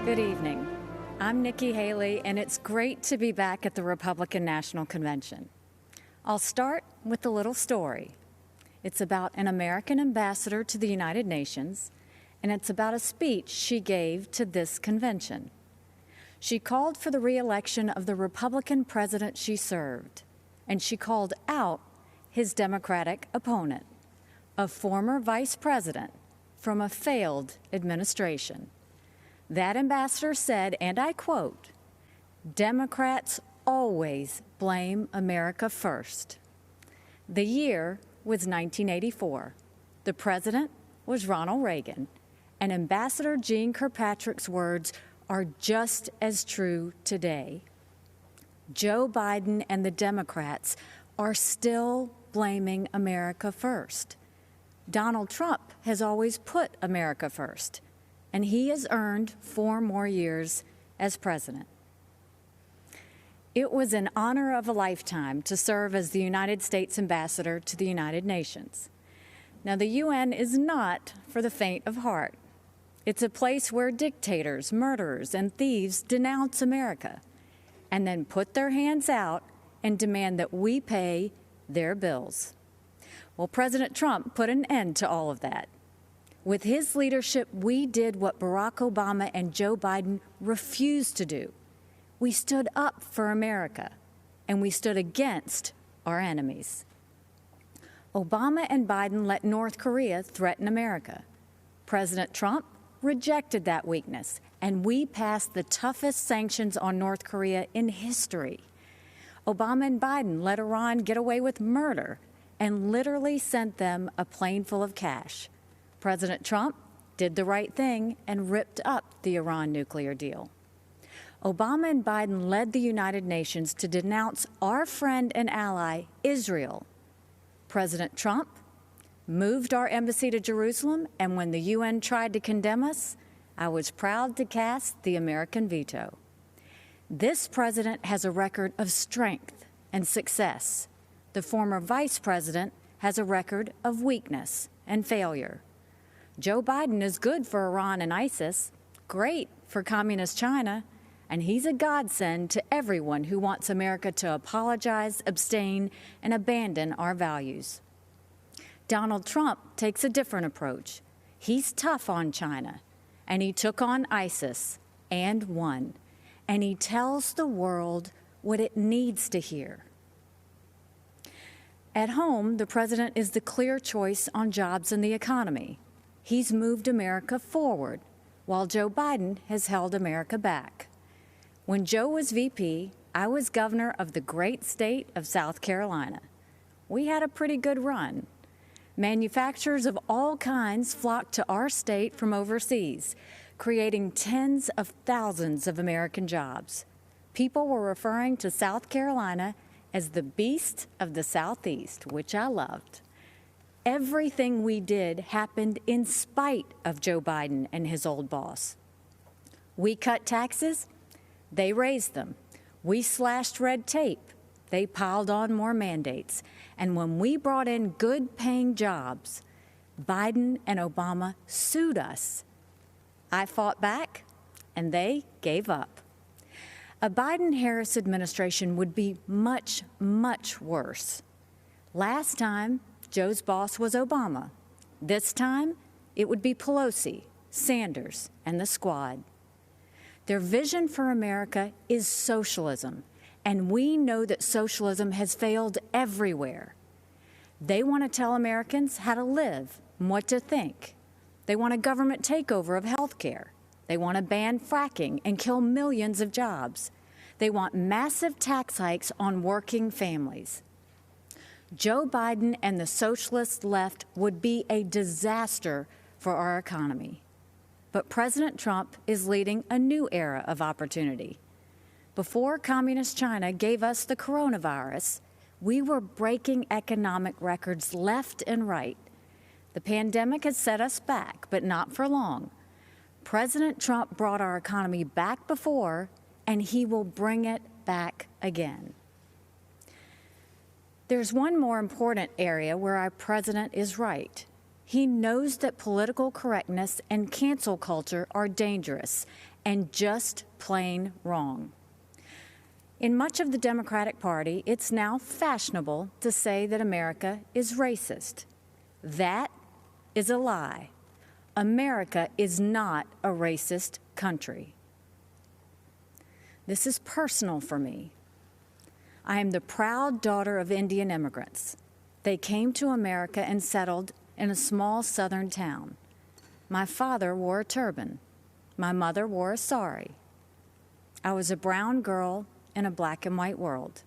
Good evening. I'm Nikki Haley, and it's great to be back at the Republican National Convention. I'll start with a little story. It's about an American ambassador to the United Nations, and it's about a speech she gave to this convention. She called for the re-election of the Republican president she served, and she called out his Democratic opponent, a former vice president from a failed administration. That ambassador said, and I quote, "Democrats always blame America first." The year was 1984. The president was Ronald Reagan, and Ambassador Jeane Kirkpatrick's words are just as true today. Joe Biden and the Democrats are still blaming America first. Donald Trump has always put America first, and he has earned 4 more years as president. It was an honor of a lifetime to serve as the United States ambassador to the United Nations. Now, the UN is not for the faint of heart. It's a place where dictators, murderers, and thieves denounce America and then put their hands out and demand that we pay their bills. Well, President Trump put an end to all of that. With his leadership, we did what Barack Obama and Joe Biden refused to do. We stood up for America, and we stood against our enemies. Obama and Biden let North Korea threaten America. President Trump rejected that weakness, and we passed the toughest sanctions on North Korea in history. Obama and Biden let Iran get away with murder and literally sent them a plane full of cash. President Trump did the right thing and ripped up the Iran nuclear deal. Obama and Biden led the United Nations to denounce our friend and ally, Israel. President Trump moved our embassy to Jerusalem, and when the UN tried to condemn us, I was proud to cast the American veto. This president has a record of strength and success. The former vice president has a record of weakness and failure. Joe Biden is good for Iran and ISIS, great for communist China, and he's a godsend to everyone who wants America to apologize, abstain, and abandon our values. Donald Trump takes a different approach. He's tough on China, and he took on ISIS and won, and he tells the world what it needs to hear. At home, the president is the clear choice on jobs and the economy. He's moved America forward, while Joe Biden has held America back. When Joe was VP, I was governor of the great state of South Carolina. We had a pretty good run. Manufacturers of all kinds flocked to our state from overseas, creating tens of thousands of American jobs. People were referring to South Carolina as the beast of the Southeast, which I loved. Everything we did happened in spite of Joe Biden and his old boss. We cut taxes, they raised them. We slashed red tape, they piled on more mandates. And when we brought in good-paying jobs, Biden and Obama sued us. I fought back, and they gave up. A Biden-Harris administration would be much, much worse. Last time, Joe's boss was Obama. This time, it would be Pelosi, Sanders, and the squad. Their vision for America is socialism, and we know that socialism has failed everywhere. They want to tell Americans how to live and what to think. They want a government takeover of health care. They want to ban fracking and kill millions of jobs. They want massive tax hikes on working families. Joe Biden and the socialist left would be a disaster for our economy. But President Trump is leading a new era of opportunity. Before Communist China gave us the coronavirus, we were breaking economic records left and right. The pandemic has set us back, but not for long. President Trump brought our economy back before, and he will bring it back again. There's one more important area where our president is right. He knows that political correctness and cancel culture are dangerous, and just plain wrong. In much of the Democratic Party, it's now fashionable to say that America is racist. That is a lie. America is not a racist country. This is personal for me. I am the proud daughter of Indian immigrants. They came to America and settled in a small southern town. My father wore a turban. My mother wore a sari. I was a brown girl in a black and white world.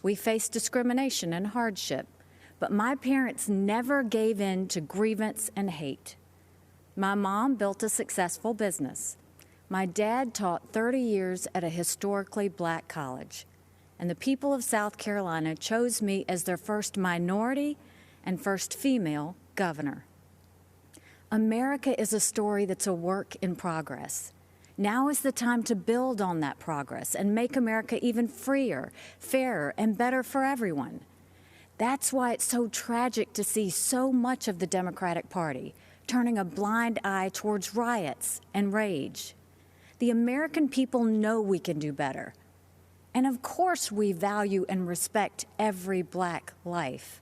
We faced discrimination and hardship, but my parents never gave in to grievance and hate. My mom built a successful business. My dad taught 30 years at a historically black college, and the people of South Carolina chose me as their first minority and first female governor. America is a story that's a work in progress. Now is the time to build on that progress and make America even freer, fairer, and better for everyone. That's why it's so tragic to see so much of the Democratic Party turning a blind eye towards riots and rage. The American people know we can do better. And of course we value and respect every black life.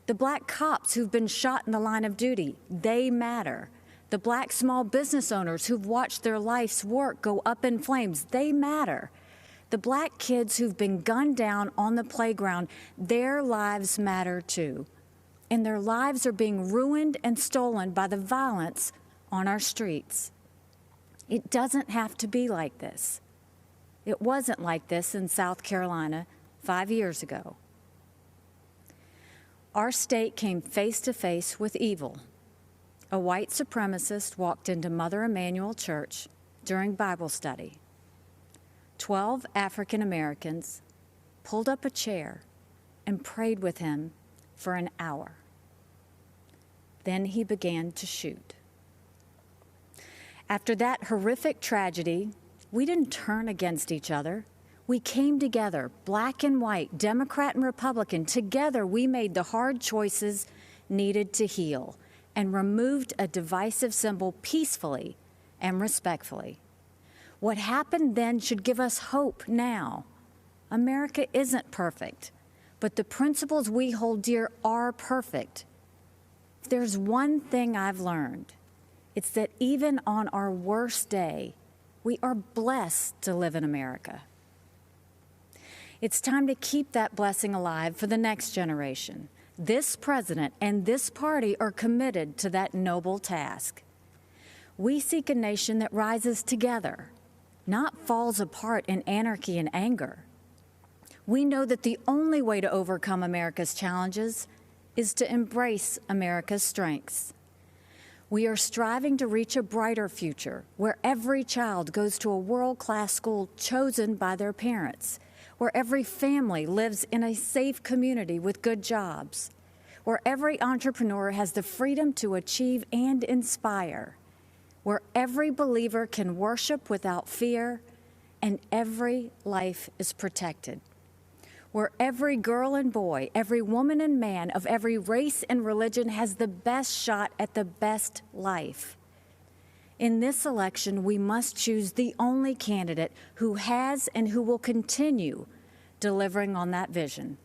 The black cops who've been shot in the line of duty, they matter. The black small business owners who've watched their life's work go up in flames, they matter. The black kids who've been gunned down on the playground, their lives matter too. And their lives are being ruined and stolen by the violence on our streets. It doesn't have to be like this. It wasn't like this in South Carolina 5 years ago. Our state came face to face with evil. A white supremacist walked into Mother Emanuel Church during Bible study. 12 African Americans pulled up a chair and prayed with him for an hour. Then he began to shoot. After that horrific tragedy, we didn't turn against each other. We came together, black and white, Democrat and Republican. Together, we made the hard choices needed to heal and removed a divisive symbol peacefully and respectfully. What happened then should give us hope now. America isn't perfect, but the principles we hold dear are perfect. If there's one thing I've learned, it's that even on our worst day, we are blessed to live in America. It's time to keep that blessing alive for the next generation. This president and this party are committed to that noble task. We seek a nation that rises together, not falls apart in anarchy and anger. We know that the only way to overcome America's challenges is to embrace America's strengths. We are striving to reach a brighter future where every child goes to a world-class school chosen by their parents, where every family lives in a safe community with good jobs, where every entrepreneur has the freedom to achieve and inspire, where every believer can worship without fear and every life is protected, where every girl and boy, every woman and man of every race and religion has the best shot at the best life. In this election, we must choose the only candidate who has and who will continue delivering on that vision.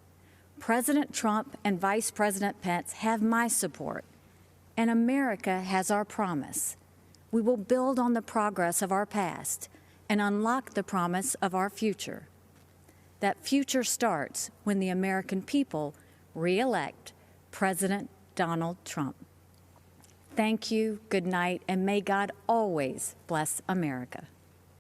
President Trump and Vice President Pence have my support, and America has our promise. We will build on the progress of our past and unlock the promise of our future. That future starts when the American people re-elect President Donald Trump. Thank you, good night, and may God always bless America.